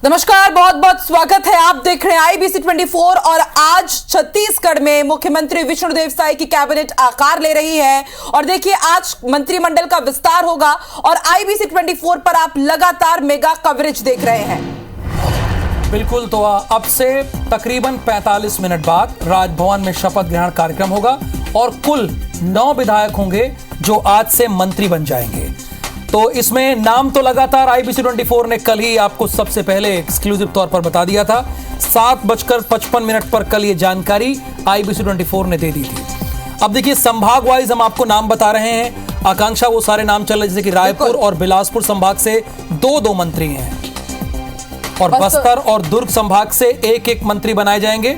नमस्कार, बहुत बहुत स्वागत है। आप देख रहे हैं आईबीसी 24 और आज छत्तीसगढ़ में मुख्यमंत्री विष्णुदेव साय की कैबिनेट आकार ले रही है और देखिए आज मंत्रिमंडल का विस्तार होगा और आईबीसी 24 पर आप लगातार मेगा कवरेज देख रहे हैं। बिल्कुल, तो अब से तकरीबन 45 मिनट बाद राजभवन में शपथ ग्रहण कार्यक्रम होगा और कुल 9 विधायक होंगे जो आज से मंत्री बन जाएंगे। तो इसमें नाम तो लगातार आईबीसी 24 ने कल ही आपको सबसे पहले एक्सक्लूसिव तौर पर बता दिया था। 7:55 पर कल ये जानकारी आईबीसी 24 ने दे दी थी। अब देखिए संभाग वाइज हम आपको नाम बता रहे हैं। आकांक्षा, वो सारे नाम चल रहे जैसे कि रायपुर और बिलासपुर संभाग से 2-2 मंत्री हैं और बस्तर और दुर्ग संभाग से 1-1 मंत्री बनाए जाएंगे।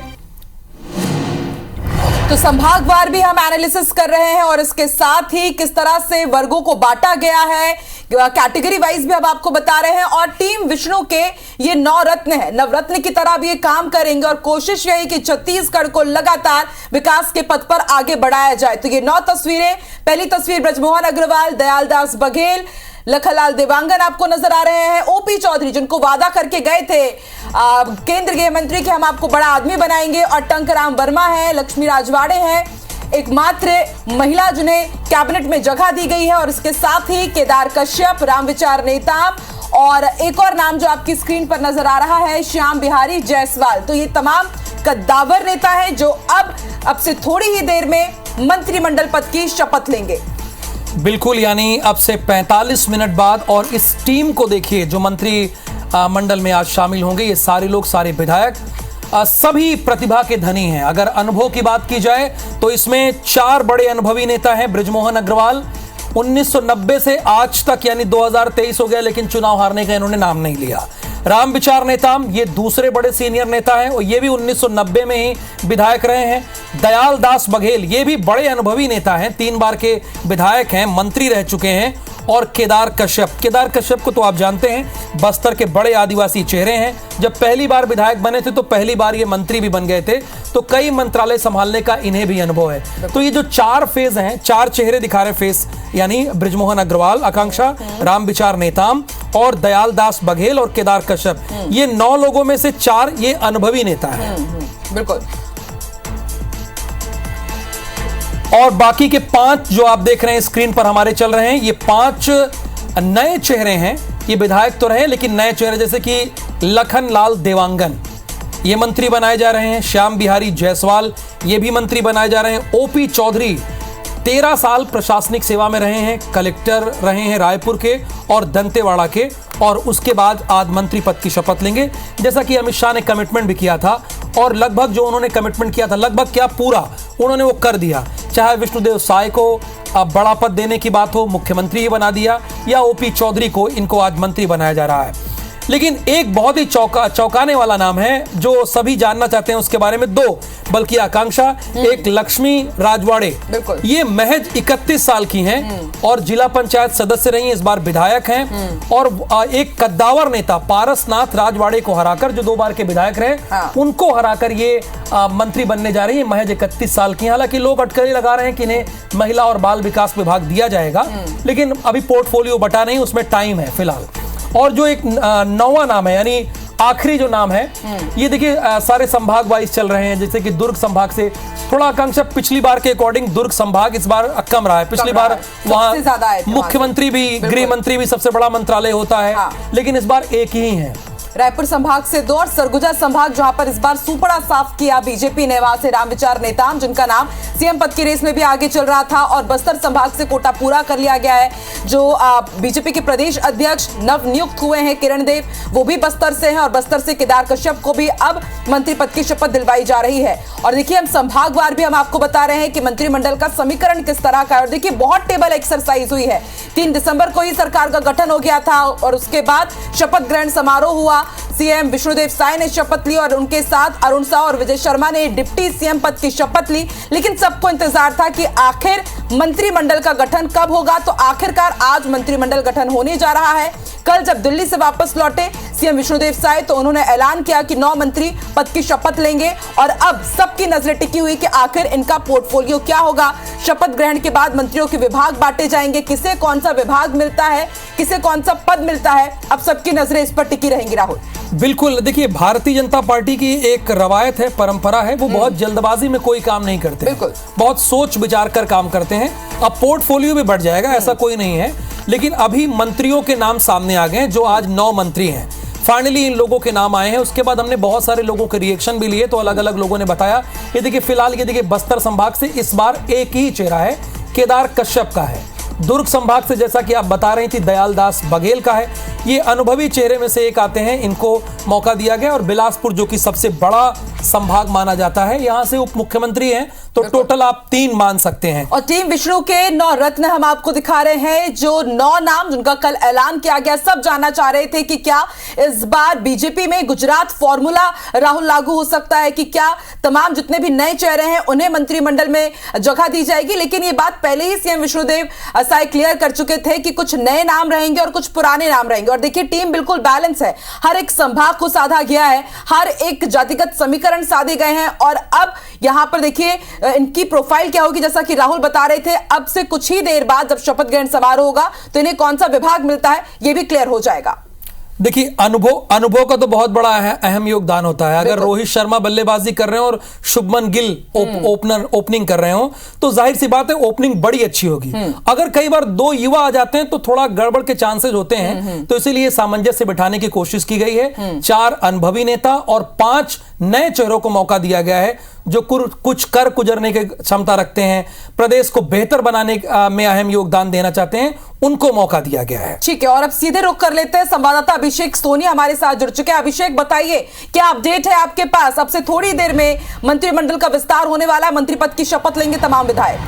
तो संभागवार भी हम एनालिसिस कर रहे हैं और इसके साथ ही किस तरह से वर्गों को बांटा गया है, कैटेगरी वाइज भी हम आपको बता रहे हैं। और टीम विष्णु के ये 9 रत्न है, नवरत्न की तरह भी ये काम करेंगे और कोशिश यही कि छत्तीसगढ़ को लगातार विकास के पथ पर आगे बढ़ाया जाए। तो ये 9 तस्वीरें, पहली तस्वीर ब्रजमोहन अग्रवाल, दयालदास बघेल, लखनलाल देवांगन आपको नजर आ रहे हैं। ओपी चौधरी जिनको वादा करके गए थे केंद्र गृह मंत्री के हम आपको बड़ा आदमी बनाएंगे, और टंकराम वर्मा है, लक्ष्मी राजवाड़े हैं, एकमात्र महिला जिन्हें कैबिनेट में जगह दी गई है। और इसके साथ ही केदार कश्यप, रामविचार नेताम और एक और नाम जो आपकी स्क्रीन पर नजर आ रहा है श्याम बिहारी जायसवाल। तो ये तमाम कद्दावर नेता हैं जो अब से थोड़ी ही देर में मंत्रिमंडल पद की शपथ लेंगे। बिल्कुल, यानी अब से 45 मिनट बाद। और इस टीम को देखिए जो मंत्री मंडल में आज शामिल होंगे, ये सारे लोग, सारे विधायक सभी प्रतिभा के धनी हैं। अगर अनुभव की बात की जाए तो इसमें 4 बड़े अनुभवी नेता हैं। ब्रजमोहन अग्रवाल 1990 से आज तक यानी 2023 हो गया, लेकिन चुनाव हारने का इन्होंने नाम नहीं लिया। रामविचार नेताम ये दूसरे बड़े सीनियर नेता हैं और ये भी 1990 में ही विधायक रहे हैं। दयालदास बघेल ये भी बड़े अनुभवी नेता हैं, 3 बार के विधायक हैं, मंत्री रह चुके हैं। और केदार कश्यप को तो आप जानते हैं, बस्तर के बड़े आदिवासी चेहरे हैं। जब पहली बार विधायक बने थे तो पहली बार ये मंत्री भी बन गए थे, तो कई मंत्रालय संभालने का इन्हें भी अनुभव है। तो ये जो 4 फेज हैं, 4 चेहरे दिखा रहे फेस, यानी ब्रजमोहन अग्रवाल, आकांक्षा, रामविचार नेताम और दयालदास बघेल और केदार कश्यप, ये 9 लोगों में से 4 ये अनुभवी नेता हैं। बिल्कुल। और बाकी के 5 जो आप देख रहे हैं स्क्रीन पर हमारे चल रहे हैं, ये 5 नए चेहरे हैं। ये विधायक तो रहे लेकिन नए चेहरे, जैसे कि लखनलाल देवांगन ये मंत्री बनाए जा रहे हैं। श्याम बिहारी जायसवाल ये भी मंत्री बनाए जा रहे हैं। ओपी चौधरी 13 साल प्रशासनिक सेवा में रहे हैं, कलेक्टर रहे हैं रायपुर के और दंतेवाड़ा के, और उसके बाद आज मंत्री पद की शपथ लेंगे। जैसा कि अमित शाह ने कमिटमेंट भी किया था और लगभग जो उन्होंने कमिटमेंट किया था, लगभग क्या पूरा उन्होंने वो कर दिया। चाहे विष्णुदेव साय को बड़ा पद देने की बात हो, मुख्यमंत्री ही बना दिया, या ओपी चौधरी को, इनको आज मंत्री बनाया जा रहा है। लेकिन एक बहुत ही चौंकाने वाला नाम है जो सभी जानना चाहते हैं उसके बारे में। 2 बल्कि आकांक्षा, एक लक्ष्मी राजवाड़े, ये महज 31 साल की हैं और जिला पंचायत सदस्य रही हैं, इस बार विधायक हैं। और एक कद्दावर नेता पारसनाथ राजवाड़े को हराकर, जो 2 बार के विधायक रहे, उनको हराकर ये मंत्री बनने जा रही है, महज 31 साल की। हालांकि लोग अटकलें लगा रहे हैं कि इन्हें महिला और बाल विकास विभाग दिया जाएगा, लेकिन अभी पोर्टफोलियो बटा नहीं, उसमें टाइम है फिलहाल। और जो एक 9वां नाम है, यानी आखिरी जो नाम है, ये देखिए सारे संभाग वाइज चल रहे हैं। जैसे कि दुर्ग संभाग से थोड़ा आकांक्षा, पिछली बार के अकॉर्डिंग दुर्ग संभाग इस बार कम रहा है। पिछली बार वहां मुख्यमंत्री भी, गृह मंत्री भी सबसे बड़ा मंत्रालय होता है, लेकिन इस बार एक ही है। रायपुर संभाग से 2 और सरगुजा संभाग जहां पर इस बार सुपड़ा साफ किया बीजेपी ने, वहां से रामविचार नेताम जिनका नाम सीएम पद की रेस में भी आगे चल रहा था। और बस्तर संभाग से कोटा पूरा कर लिया गया है। जो बीजेपी के प्रदेश अध्यक्ष नव नियुक्त हुए हैं किरण देव, वो भी बस्तर से हैं और बस्तर से केदार कश्यप को भी अब मंत्री पद की शपथ दिलवाई जा रही है। और देखिए हम संभागवार भी हम आपको बता रहे हैं कि मंत्रिमंडल का समीकरण किस तरह का है। और देखिए बहुत टेबल एक्सरसाइज हुई है। 3 दिसंबर को ही सरकार का गठन हो गया था और उसके बाद शपथ ग्रहण समारोह हुआ। सीएम विष्णुदेव साय ने शपथ ली और उनके साथ अरुण साह और विजय शर्मा ने डिप्टी सीएम पद की शपथ ली। लेकिन सबको इंतजार था कि आखिर मंत्रिमंडल का गठन कब होगा। तो आखिरकार आज मंत्रिमंडल गठन होने जा रहा है। कल जब दिल्ली से वापस लौटे सीएम विष्णुदेव साय, तो उन्होंने ऐलान किया कि 9 मंत्री पद की शपथ लेंगे और अब सबकी नजरें टिकी हुई कि आखिर इनका पोर्टफोलियो क्या होगा। शपथ ग्रहण के बाद मंत्रियों के विभाग बांटे जाएंगे, किसे कौन सा विभाग मिलता है, किसे कौन सा पद मिलता है, अब सबकी नजरें इस पर टिकी रहेंगी। राहुल, बिल्कुल, देखिए भारतीय जनता पार्टी की एक रवायत है, परंपरा है, वो बहुत जल्दबाजी में कोई काम नहीं करते, बिल्कुल बहुत सोच विचार कर काम करते हैं। अब पोर्टफोलियो भी बढ़ जाएगा, ऐसा कोई नहीं है, लेकिन अभी मंत्रियों के नाम सामने आ गए हैं, जो आज 9 मंत्री हैं। फाइनली इन लोगों के नाम आए हैं। उसके बाद हमने बहुत सारे लोगों के रिएक्शन भी लिए, तो अलग अलग लोगों ने बताया। ये देखिए फिलहाल ये देखिए बस्तर संभाग से इस बार एक ही चेहरा है, केदार कश्यप का है। दुर्ग संभाग से जैसा कि आप बता रही थी दयालदास बघेल का है। ये अनुभवी चेहरे में से एक आते हैं, इनको मौका दिया गया। और बिलासपुर जो कि सबसे बड़ा संभाग माना जाता है, यहां से उप मुख्यमंत्री हैं, तो टोटल आप 3 मान सकते हैं। और टीम विष्णु के 9 रत्न हम आपको दिखा रहे हैं, जो 9 नाम जिनका कल ऐलान किया गया। सब जानना चाह रहे थे कि क्या इस बार बीजेपी में गुजरात फॉर्मूला राहुल लागू हो सकता है, कि क्या तमाम जितने भी नए चेहरे हैं उन्हें मंत्रिमंडल में जगह दी जाएगी। लेकिन ये बात पहले ही सीएम विष्णुदेव साय क्लियर कर चुके थे कि कुछ नए नाम रहेंगे और कुछ पुराने नाम रहेंगे। और देखिए टीम बिल्कुल बैलेंस है, हर एक संभाग को साधा गया है, हर एक जातिगत समीकरण साधे गए हैं। और अब यहां पर देखिए इनकी प्रोफाइल क्या होगी, जैसा कि राहुल बता रहे थे, अब से कुछ ही देर बाद जब शपथ ग्रहण समारोह होगा तो इन्हें कौन सा विभाग मिलता है यह भी क्लियर हो जाएगा। देखिए अनुभव का तो बहुत बड़ा अहम योगदान होता है। अगर रोहित शर्मा बल्लेबाजी कर रहे हो और शुभमन गिल ओपनिंग कर रहे हो, तो जाहिर सी बात है ओपनिंग बड़ी अच्छी होगी। अगर कई बार 2 युवा आ जाते हैं तो थोड़ा गड़बड़ के चांसेस होते हैं, तो इसीलिए सामंजस्य बिठाने की कोशिश की गई है। 4 अनुभवी नेता और 5 नए चेहरों को मौका दिया गया है, जो कुछ कर गुजरने की क्षमता रखते हैं, प्रदेश को बेहतर बनाने में अहम योगदान देना चाहते हैं, उनको मौका दिया गया है। ठीक है, और अब सीधे रुख कर लेते हैं। संवाददाता अभिषेक सोनी हमारे साथ जुड़ चुके हैं। अभिषेक, बताइए क्या अपडेट है आपके पास? अब से थोड़ी देर में मंत्रिमंडल का विस्तार होने वाला है, मंत्री पद की शपथ लेंगे तमाम विधायक।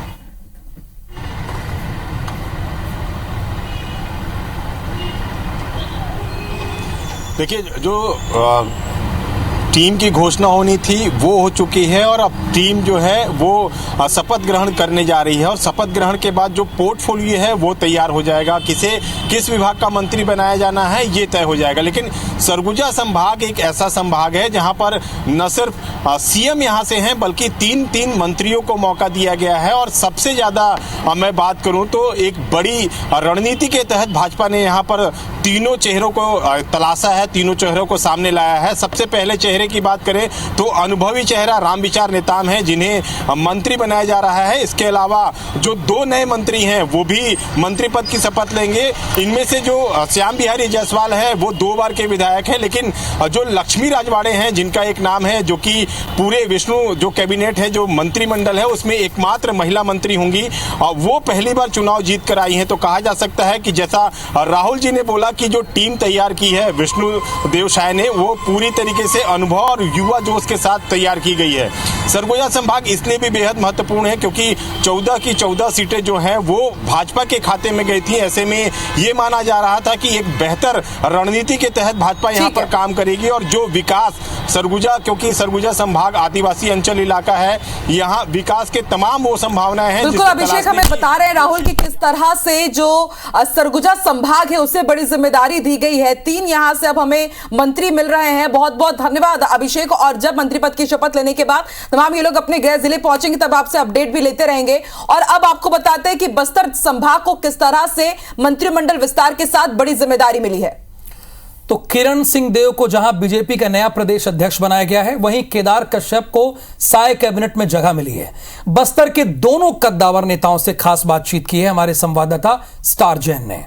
देखिए, जो टीम की घोषणा होनी थी वो हो चुकी है और अब टीम जो है वो शपथ ग्रहण करने जा रही है। और शपथ ग्रहण के बाद जो पोर्टफोलियो है वो तैयार हो जाएगा, किस विभाग का मंत्री बनाया जाना है ये तय हो जाएगा। लेकिन सरगुजा संभाग एक ऐसा संभाग है जहां पर न सिर्फ सीएम यहां से हैं, बल्कि 3 मंत्रियों को मौका दिया गया है। और सबसे ज्यादा मैं बात करूं तो एक बड़ी रणनीति के तहत भाजपा ने यहां पर तीनों चेहरों को तलाशा है, तीनों चेहरों को सामने लाया है। सबसे पहले चेहरे की बात करें तो अनुभवी चेहरा रामविचार नेताम है, जिन्हें मंत्री बनाया जा रहा है। इसके अलावा जो 2 नए मंत्री हैं वो भी मंत्री पद की शपथ लेंगे। इनमें से जो श्याम बिहारी जायसवाल है वो 2 बार के विधायक हैं, लेकिन जो लक्ष्मी राजवाड़े हैं जिनका एक नाम है, जो कि पूरे विष्णु जो कैबिनेट है, जो मंत्रिमंडल है उसमें एकमात्र महिला मंत्री होंगी, वो पहली बार चुनाव जीत कर आई हैं। तो कहा जा सकता है कि जैसा राहुल जी ने बोला कि जो टीम तैयार की है विष्णुदेव साय ने, वो पूरी तरीके से अनुभव और युवा जोश के साथ तैयार की गई है। सरगुजा संभाग इसलिए भी बेहद महत्वपूर्ण है क्योंकि 14 की 14 सीटें जो हैं वो भाजपा के खाते में गई थी। ऐसे में ये माना जा रहा था कि एक बेहतर रणनीति के तहत भाजपा यहाँ पर काम करेगी। और जो विकास सरगुजा, क्योंकि सरगुजा संभाग आदिवासी अंचल इलाका है, यहाँ विकास के तमाम वो संभावनाएं हैं। बिल्कुल अभिषेक, हमें बता रहे हैं राहुल कि किस तरह से जो सरगुजा संभाग है उसे बड़ी जिम्मेदारी दी गई है। 3 यहां से अब हमें मंत्री मिल रहे हैं। बहुत बहुत धन्यवाद अभिषेक। और जब मंत्री पद की शपथ लेने के बाद तमाम ये लोग अपने गृह जिले पहुंचेंगे तब आपसे अपडेट भी लेते रहेंगे। और अब आपको बताते हैं कि बस्तर संभाग को किस तरह से मंत्रिमंडल विस्तार के साथ बड़ी जिम्मेदारी मिली है। तो किरण सिंह देव को जहां बीजेपी का नया प्रदेश अध्यक्ष बनाया गया है, वहीं केदार कश्यप को साय कैबिनेट में जगह मिली है। बस्तर के दोनों कद्दावर नेताओं से खास बातचीत की है हमारे संवाददाता स्टार जैन ने।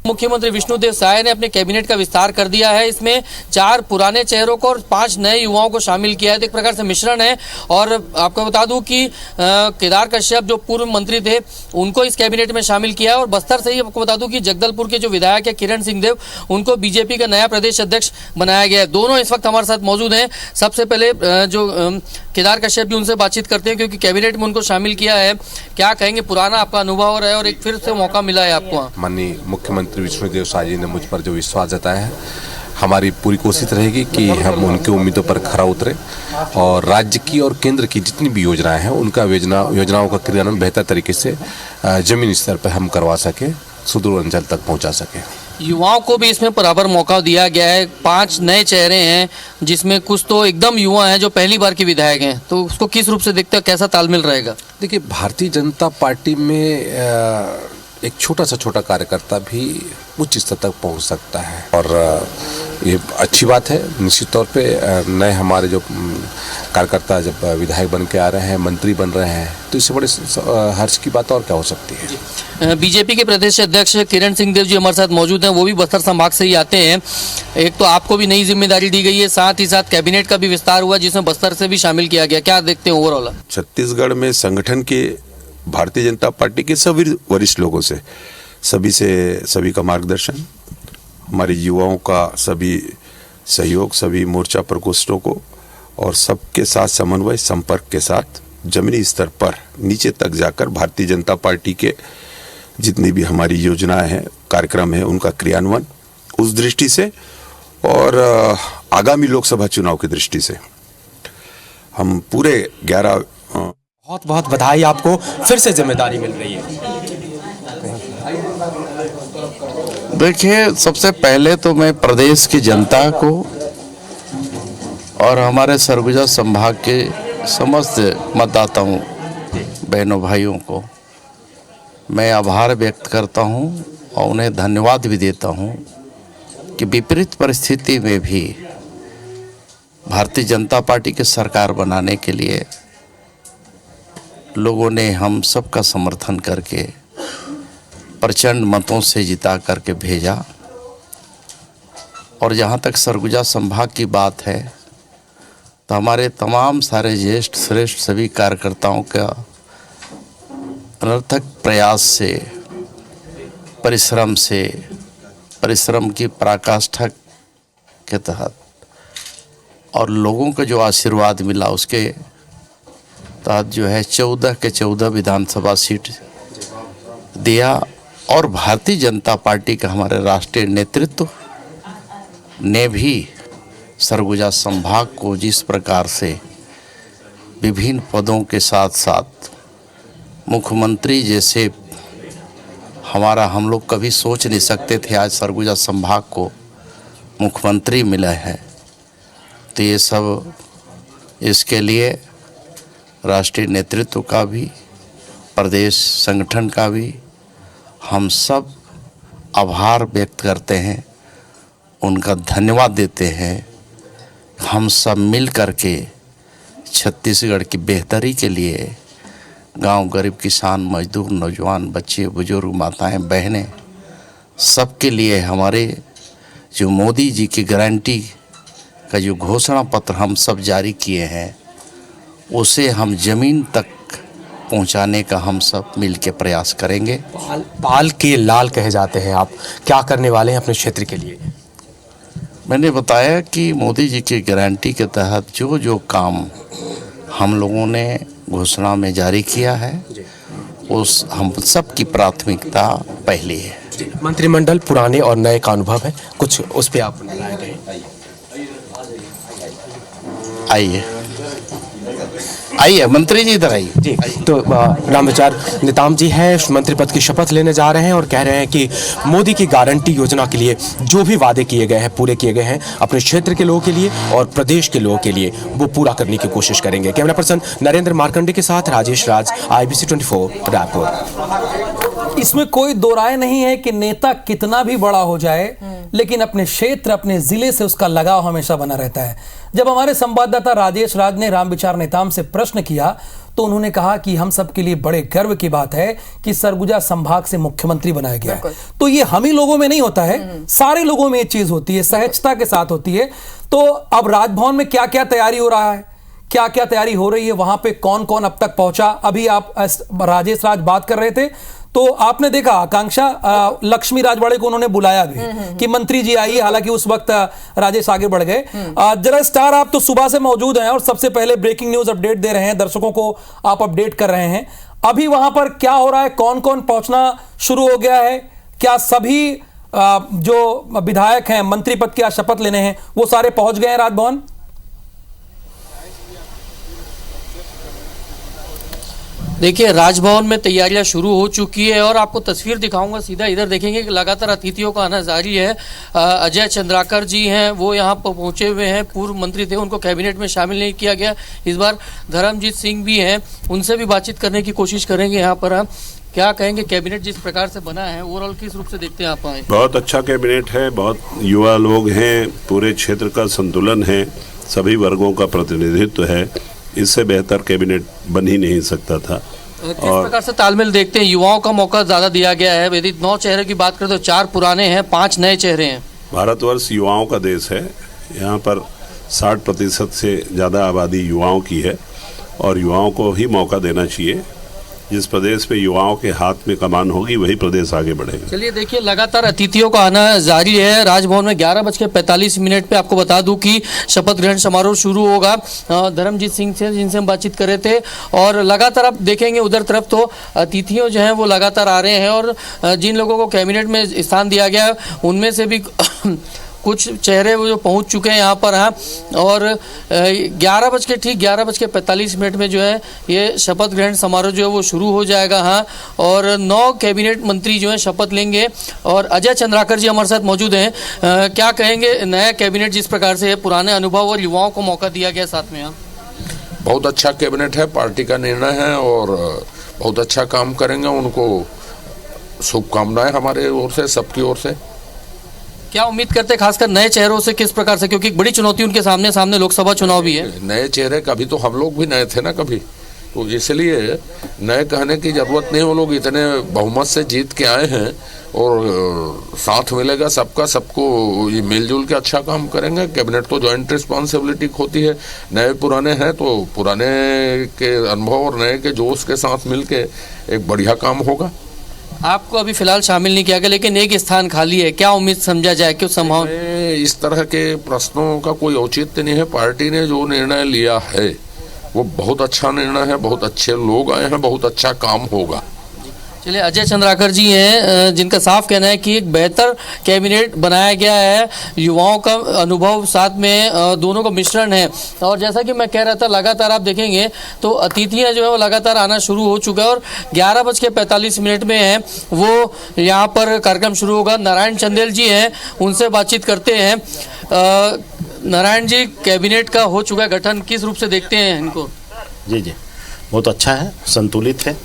मुख्यमंत्री विष्णुदेव साय ने अपने कैबिनेट का विस्तार कर दिया है। इसमें 4 पुराने चेहरों को और 5 नए युवाओं को शामिल किया है। तो एक प्रकार से मिश्रण है। और आपको बता दूं कि केदार कश्यप जो पूर्व मंत्री थे उनको इस कैबिनेट में शामिल किया है। और बस्तर से ही आपको बता दूं कि जगदलपुर के जो विधायक है किरण सिंह देव, उनको बीजेपी का नया प्रदेश अध्यक्ष बनाया गया है। दोनों इस वक्त हमारे साथ मौजूद हैं। सबसे पहले जो केदार कश्यप जी, उनसे बातचीत करते हैं क्योंकि कैबिनेट में उनको शामिल किया है। क्या कहेंगे, पुराना आपका अनुभव है और एक फिर से मौका मिला है आपको? माननीय मुख्यमंत्री विष्णुदेव साय जी ने मुझ पर जो विश्वास जताया है, हमारी पूरी कोशिश रहेगी कि हम उनकी उम्मीदों पर खरा उतरे और राज्य की और केंद्र की जितनी भी योजनाएं हैं उनका योजनाओं का क्रियान्वयन बेहतर तरीके से जमीनी स्तर पर हम करवा सके सुदूर अंचल तक पहुंचा सके। युवाओं को भी इसमें बराबर मौका दिया गया है। 5 नए चेहरे हैं जिसमें कुछ तो एकदम युवा हैं जो पहली बार के विधायक हैं, तो उसको किस रूप से देखते हो, कैसा तालमेल रहेगा? देखिए, भारतीय जनता पार्टी में एक छोटा सा छोटा कार्यकर्ता भी उच्च स्तर तक पहुंच सकता है और ये अच्छी बात है। निश्चित तौर पे नए हमारे जो कार्यकर्ता जब विधायक बन के आ रहे हैं, मंत्री बन रहे हैं, तो इससे बड़े हर्ष की बात और क्या हो सकती है। बीजेपी के प्रदेश अध्यक्ष किरण सिंह देव जी हमारे साथ मौजूद हैं, वो भी बस्तर संभाग से ही आते हैं। एक तो आपको भी नई जिम्मेदारी दी गई है, साथ ही साथ कैबिनेट का भी विस्तार हुआ जिसमें बस्तर से भी शामिल किया गया, क्या देखते हैं ओवरऑल? छत्तीसगढ़ में संगठन के भारतीय जनता पार्टी के सभी वरिष्ठ लोगों से सभी का मार्गदर्शन, हमारे युवाओं का सभी सहयोग, सभी मोर्चा प्रकोष्ठों को और सबके साथ समन्वय संपर्क के साथ जमीनी स्तर पर नीचे तक जाकर भारतीय जनता पार्टी के जितनी भी हमारी योजनाएं हैं, कार्यक्रम है, उनका क्रियान्वयन उस दृष्टि से और आगामी लोकसभा चुनाव की दृष्टि से हम पूरे 11 बहुत बहुत बधाई, आपको फिर से जिम्मेदारी मिल रही है। देखिए, सबसे पहले तो मैं प्रदेश की जनता को और हमारे सरगुजा संभाग के समस्त मतदाताओं बहनों भाइयों को मैं आभार व्यक्त करता हूं और उन्हें धन्यवाद भी देता हूं कि विपरीत परिस्थिति में भी भारतीय जनता पार्टी की सरकार बनाने के लिए लोगों ने हम सबका समर्थन करके प्रचंड मतों से जिता करके भेजा। और जहाँ तक सरगुजा संभाग की बात है तो हमारे तमाम सारे ज्येष्ठ श्रेष्ठ सभी कार्यकर्ताओं का अनर्थक प्रयास से, परिश्रम की पराकाष्ठा के तहत और लोगों का जो आशीर्वाद मिला उसके तहत जो है 14 के 14 विधानसभा सीट दिया। और भारतीय जनता पार्टी का हमारे राष्ट्रीय नेतृत्व ने भी सरगुजा संभाग को जिस प्रकार से विभिन्न पदों के साथ साथ मुख्यमंत्री जैसे हम लोग कभी सोच नहीं सकते थे आज सरगुजा संभाग को मुख्यमंत्री मिला है, तो ये सब इसके लिए राष्ट्रीय नेतृत्व का भी, प्रदेश संगठन का भी हम सब आभार व्यक्त करते हैं, उनका धन्यवाद देते हैं। हम सब मिल करके छत्तीसगढ़ की बेहतरी के लिए गांव, गरीब, किसान, मजदूर, नौजवान, बच्चे, बुजुर्ग, माताएं, बहनें, सबके लिए हमारे जो मोदी जी की गारंटी का जो घोषणा पत्र हम सब जारी किए हैं उसे हम जमीन तक पहुंचाने का हम सब मिल के प्रयास करेंगे। बाल के लाल कहे जाते हैं, आप क्या करने वाले हैं अपने क्षेत्र के लिए? मैंने बताया कि मोदी जी की गारंटी के तहत जो जो काम हम लोगों ने घोषणा में जारी किया है उस हम सब की प्राथमिकता पहली है। मंत्रिमंडल पुराने और नए का अनुभव है, कुछ उस पर आप बनाए गए? आइए मंत्री जी, इधर आइए जी। तो रामविचार नेताम जी हैं, मंत्री पद की शपथ लेने जा रहे हैं और कह रहे हैं कि मोदी की गारंटी योजना के लिए जो भी वादे किए गए हैं, पूरे किए गए हैं, अपने क्षेत्र के लोगों के लिए और प्रदेश के लोगों के लिए वो पूरा करने की कोशिश करेंगे। कैमरा पर्सन नरेंद्र मार्कंडे के साथ राजेश राज, IBC 24 रायपुर। इसमें कोई दो राय नहीं है कि नेता कितना भी बड़ा हो जाए लेकिन अपने क्षेत्र, अपने जिले से उसका लगाव हमेशा बना रहता है। जब हमारे संवाददाता राजेश राज ने रामविचार नेताम से प्रश्न किया तो उन्होंने कहा कि हम सब के लिए बड़े गर्व की बात है कि सरगुजा संभाग से मुख्यमंत्री बनाया गया है। तो ये हम ही लोगों में नहीं होता है, सारे लोगों में ये चीज होती है, सहजता के साथ होती है। तो अब राजभवन में क्या क्या तैयारी हो रहा है, क्या क्या तैयारी हो रही है, वहां पे कौन कौन अब तक पहुंचा, अभी आप राजेश राज बात कर रहे थे तो आपने देखा आकांक्षा लक्ष्मी राजवाड़े को उन्होंने बुलाया भी कि मंत्री जी आइए, हालांकि उस वक्त राजेश आगे बढ़ गए। जरा स्टार, आप तो सुबह से मौजूद हैं और सबसे पहले ब्रेकिंग न्यूज अपडेट दे रहे हैं, दर्शकों को आप अपडेट कर रहे हैं। अभी वहां पर क्या हो रहा है, कौन कौन पहुंचना शुरू हो गया है, क्या सभी जो विधायक हैं, मंत्री पद की शपथ लेने हैं, वो सारे पहुंच गए हैं राजभवन? देखिए राजभवन में तैयारियां शुरू हो चुकी है और आपको तस्वीर दिखाऊंगा, सीधा इधर देखेंगे कि लगातार अतिथियों का आना जारी है। अजय चंद्राकर जी हैं, वो यहाँ पर पहुंचे हुए हैं, पूर्व मंत्री थे, उनको कैबिनेट में शामिल नहीं किया गया इस बार। धर्मजीत सिंह भी हैं, उनसे भी बातचीत करने की कोशिश करेंगे यहाँ पर हम। क्या कहेंगे, कैबिनेट जिस प्रकार से बना है ओवरऑल किस रूप से देखते हैं आप? आए बहुत अच्छा कैबिनेट है, बहुत युवा लोग हैं, पूरे क्षेत्र का संतुलन है, सभी वर्गों का प्रतिनिधित्व है, इससे बेहतर कैबिनेट बन ही नहीं सकता था। किस प्रकार से तालमेल देखते हैं? युवाओं का मौका ज्यादा दिया गया है, यदि 9 चेहरे की बात करें तो 4 पुराने हैं, 5 नए चेहरे हैं। भारतवर्ष युवाओं का देश है, यहाँ पर 60% से ज़्यादा आबादी युवाओं की है और युवाओं को ही मौका देना चाहिए। जिस प्रदेश में युवाओं के हाथ में कमान होगी वही प्रदेश आगे बढ़ेगा। चलिए देखिए, लगातार अतिथियों का आना जारी है। राजभवन में 11:45 पे आपको बता दूं कि शपथ ग्रहण समारोह शुरू होगा। धर्मजीत सिंह से जिनसे हम बातचीत कर रहे थे, और लगातार आप देखेंगे उधर तरफ तो अतिथियों जो हैं वो लगातार आ रहे हैं, और जिन लोगों को कैबिनेट में स्थान दिया गया है उनमें से भी कुछ चेहरे वो जो पहुंच चुके हैं यहाँ पर। हाँ, और 11:45 में जो है ये शपथ ग्रहण समारोह जो है वो शुरू हो जाएगा। हाँ, और 9 कैबिनेट मंत्री जो हैं शपथ लेंगे, और अजय चंद्राकर जी हमारे साथ मौजूद हैं। क्या कहेंगे, नया कैबिनेट जिस प्रकार से पुराने अनुभव और युवाओं को मौका दिया गया साथ में? हाँ, बहुत अच्छा कैबिनेट है, पार्टी का निर्णय है और बहुत अच्छा काम करेंगे। उनको शुभकामनाएं हमारे ओर से, सबकी ओर से। क्या उम्मीद करते हैं खासकर नए चेहरों से, किस प्रकार से, क्योंकि एक बड़ी चुनौती उनके सामने लोकसभा चुनाव भी है। नए चेहरे, कभी तो हम लोग भी नए थे ना कभी, तो इसलिए नए कहने की जरूरत नहीं। वो लोग इतने बहुमत से जीत के आए हैं और साथ मिलेगा सबका, सबको ये मिलजुल के अच्छा काम करेंगे। कैबिनेट तो ज्वाइंट रिस्पॉन्सिबिलिटी होती है। नए पुराने हैं तो पुराने के अनुभव और नए के जोश के साथ मिलके एक बढ़िया काम होगा। आपको अभी फिलहाल शामिल नहीं किया गया, लेकिन एक स्थान खाली है, क्या उम्मीद समझा जाए, क्यों संभावना? इस तरह के प्रश्नों का कोई औचित्य नहीं है। पार्टी ने जो निर्णय लिया है वो बहुत अच्छा निर्णय है, बहुत अच्छे लोग आए हैं, बहुत अच्छा काम होगा। चलिए, अजय चंद्राकर जी हैं जिनका साफ कहना है कि एक बेहतर कैबिनेट बनाया गया है, युवाओं का अनुभव साथ में दोनों का मिश्रण है। और जैसा कि मैं कह रहा था, लगातार आप देखेंगे तो अतिथियां जो है वो लगातार आना शुरू हो चुका है, और 11:45 में है वो यहाँ पर कार्यक्रम शुरू होगा। नारायण चंदेल जी हैं, उनसे बातचीत करते हैं। नारायण जी, कैबिनेट का हो चुका है गठन, किस रूप से देखते हैं इनको? जी, बहुत अच्छा है, संतुलित है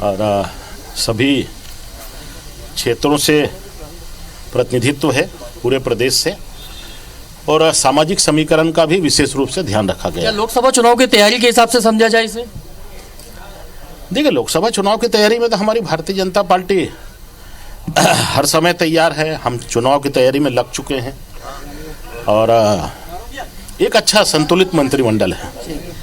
और सभी क्षेत्रों से प्रतिनिधित्व है पूरे प्रदेश से, और सामाजिक समीकरण का भी विशेष रूप से ध्यान रखा गया। क्या लोकसभा चुनाव की तैयारी के हिसाब से समझा जाए इसे? देखिए, लोकसभा चुनाव की तैयारी में तो हमारी भारतीय जनता पार्टी हर समय तैयार है। हम चुनाव की तैयारी में लग चुके हैं और एक अच्छा संतुलित मंत्रिमंडल है।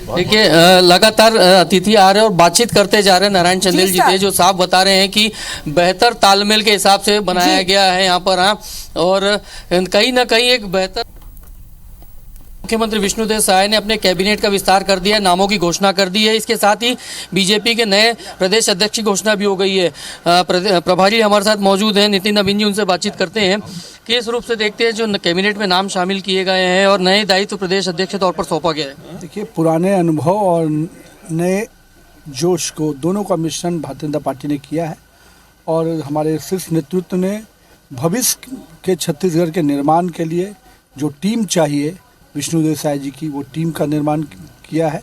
देखिए, लगातार अतिथि आ रहे हैं और बातचीत करते जा रहे हैं। नारायण चंदेल जी थे जो साफ बता रहे हैं कि बेहतर तालमेल के हिसाब से बनाया गया है यहाँ पर। हाँ, और कहीं ना कहीं एक बेहतर मुख्यमंत्री विष्णुदेव साय ने अपने कैबिनेट का विस्तार कर दिया है, नामों की घोषणा कर दी है। इसके साथ ही बीजेपी के नए प्रदेश अध्यक्ष की घोषणा भी हो गई है। प्रभारी हमारे साथ मौजूद हैं, नितिन नवीन जी, उनसे बातचीत करते हैं। किस रूप से देखते हैं जो कैबिनेट में नाम शामिल किए गए हैं और नए दायित्व प्रदेश अध्यक्ष के तौर पर सौंपा गया है? देखिए, पुराने अनुभव और नए जोश को दोनों का मिश्रण भारतीय जनता पार्टी ने किया है, और हमारे शीर्ष नेतृत्व ने भविष्य के छत्तीसगढ़ के निर्माण के लिए जो टीम चाहिए विष्णुदेव साय जी की, वो टीम का निर्माण किया है,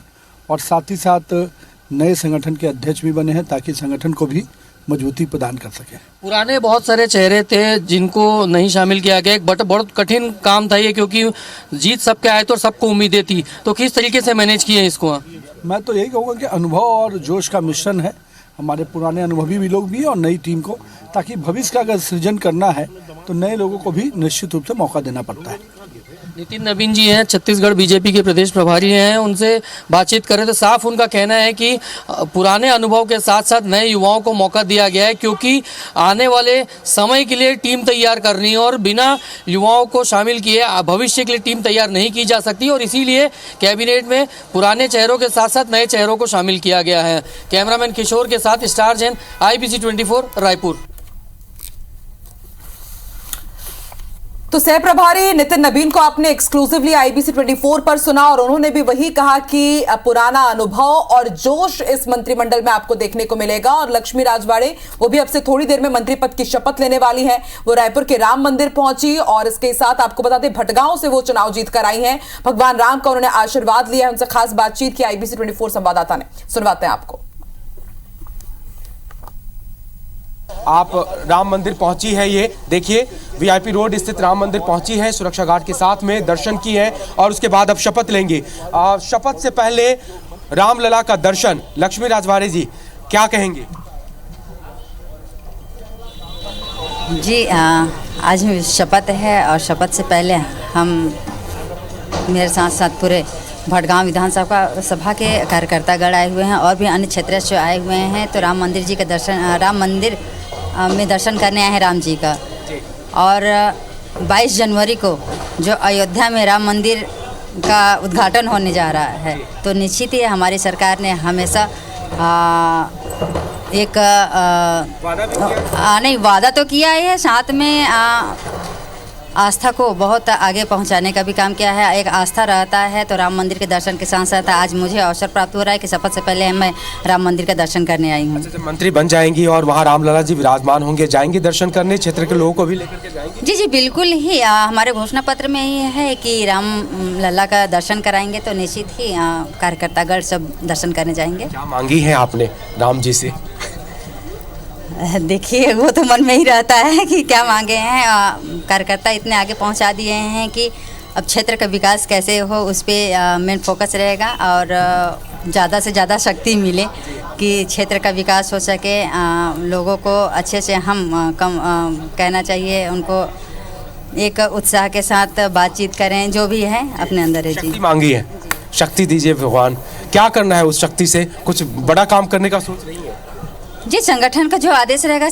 और साथ ही साथ नए संगठन के अध्यक्ष भी बने हैं ताकि संगठन को भी मजबूती प्रदान कर सके। पुराने बहुत सारे चेहरे थे जिनको नहीं शामिल किया गया, बट बहुत कठिन काम था ये, क्योंकि जीत सबके आए तो और सबको उम्मीदें थी, तो किस तरीके से मैनेज किए इसको? मैं तो यही कहूँगा कि अनुभव और जोश का मिश्रण है। हमारे पुराने अनुभवी भी लोग भी हैं और नई टीम को, ताकि भविष्य का अगर सृजन करना है तो नए लोगों को भी निश्चित रूप से मौका देना पड़ता है। नितिन नवीन जी हैं, छत्तीसगढ़ बीजेपी के प्रदेश प्रभारी हैं, उनसे बातचीत करें तो साफ उनका कहना है कि पुराने अनुभव के साथ साथ नए युवाओं को मौका दिया गया है, क्योंकि आने वाले समय के लिए टीम तैयार करनी है और बिना युवाओं को शामिल किए भविष्य के लिए टीम तैयार नहीं की जा सकती, और इसीलिए कैबिनेट में पुराने चेहरों के साथ साथ नए चेहरों को शामिल किया गया है। कैमरामैन किशोर के साथ स्टार जैन, IBC 24 रायपुर। तो सह प्रभारी नितिन नबीन को आपने एक्सक्लूसिवली IBC 24 पर सुना और उन्होंने भी वही कहा कि पुराना अनुभव और जोश इस मंत्रिमंडल में आपको देखने को मिलेगा। और लक्ष्मी राजवाड़े वो भी अब से थोड़ी देर में मंत्री पद की शपथ लेने वाली हैं। वो रायपुर के राम मंदिर पहुंची और इसके साथ आपको बता दें भटगांव से वो चुनाव जीत कर आई हैं। भगवान राम का उन्होंने आशीर्वाद लिया है। उनसे खास बातचीत की IBC 24 संवाददाता ने, सुनवाते हैं आपको। आप राम मंदिर पहुंची है, ये देखिए VIP रोड स्थित राम मंदिर पहुंची है, सुरक्षा गार्ड के साथ में दर्शन की है और उसके बाद अब शपथ लेंगी। शपथ से पहले रामलला का दर्शन, लक्ष्मी राजवाड़े जी क्या कहेंगे? जी आज शपथ है और शपथ से पहले हम मेरे साथ साथ पूरे भटगांव विधानसभा के कार्यकर्तागण आए हुए हैं और भी अन्य क्षेत्र से आए हुए हैं। तो राम मंदिर जी का दर्शन, राम मंदिर में दर्शन करने आए हैं राम जी का। और 22 जनवरी को जो अयोध्या में राम मंदिर का उद्घाटन होने जा रहा है, तो निश्चित ही हमारी सरकार ने हमेशा एक नहीं वादा तो किया है, साथ में आस्था को बहुत आगे पहुंचाने का भी काम किया है। एक आस्था रहता है तो राम मंदिर के दर्शन के साथ साथ आज मुझे अवसर प्राप्त हो रहा है कि शपथ से पहले मैं राम मंदिर का दर्शन करने आई हूँ। अच्छा, मंत्री बन जाएंगी और वहाँ रामलला जी विराजमान होंगे, जाएंगी दर्शन करने, क्षेत्र के लोगों को भी लेकर के जाएंगी? जी बिल्कुल ही हमारे घोषणा पत्र में ही है कि राम लला का दर्शन कराएंगे, तो निश्चित ही कार्यकर्तागण सब दर्शन करने जाएंगे। क्या मांगी है आपने राम जी से? देखिए वो तो मन में ही रहता है कि क्या मांगे हैं। कार्यकर्ता इतने आगे पहुंचा दिए हैं कि अब क्षेत्र का विकास कैसे हो उस पर मेन फोकस रहेगा और ज़्यादा से ज़्यादा शक्ति मिले कि क्षेत्र का विकास हो सके। लोगों को अच्छे से हम कहना चाहिए, उनको एक उत्साह के साथ बातचीत करें, जो भी है अपने अंदर है। जी शक्ति मांगी है, शक्ति दीजिए भगवान। क्या करना है उस शक्ति से? कुछ बड़ा काम करने का सोच रही है? जी संगठन का जो आदेश रहेगा,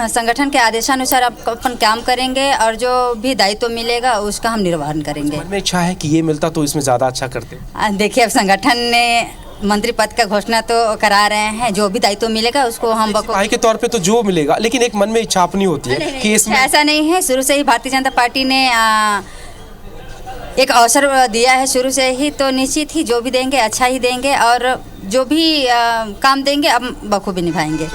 संगठन के आदेशानुसार आप अपन काम करेंगे और जो भी दायित्व मिलेगा उसका हम निर्वहन करेंगे। मन में इच्छा है कि ये मिलता तो इसमें ज़्यादा अच्छा करते। देखिए अब संगठन ने मंत्री पद का घोषणा तो करा रहे हैं, जो भी दायित्व मिलेगा उसको हम सिपाही के तौर पे तो जो मिलेगा, लेकिन एक मन में इच्छा अपनी होती है कि इसमें ऐसा नहीं है। शुरू से ही भारतीय जनता पार्टी ने एक अवसर दिया है शुरू से ही, तो निश्चित ही जो भी देंगे अच्छा ही देंगे और जो भी काम देंगे अब बखूबी निभाएंगे।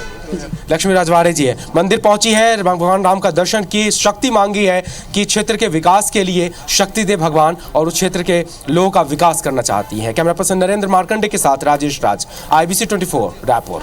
लक्ष्मी राजवाड़े जी है, मंदिर पहुंची है, भगवान राम का दर्शन की, शक्ति मांगी है कि क्षेत्र के विकास के लिए शक्ति दे भगवान और उस क्षेत्र के लोगों का विकास करना चाहती हैं। कैमरा पर्सन नरेंद्र मार्कंडे के साथ राजेश राज, IBC 24 रायपुर।